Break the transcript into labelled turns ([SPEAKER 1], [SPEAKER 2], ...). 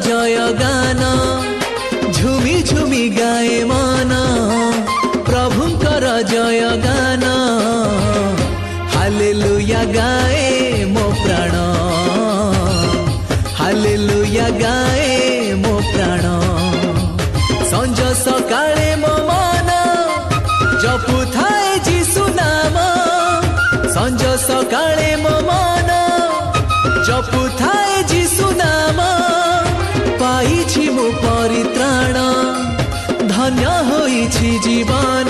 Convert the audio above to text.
[SPEAKER 1] जय गान झुमी झुमी गाए मन प्रभुंकर जय गान हालेलुया गाए मो प्राण हालेलुया गाए मो प्राण संज सकाळे मो मन जपुथाए जीसु नाम संज सकाळे मो मन जपुथाए जीसु नाम पाइछि मो परित्राण धन्य होइछि जीवन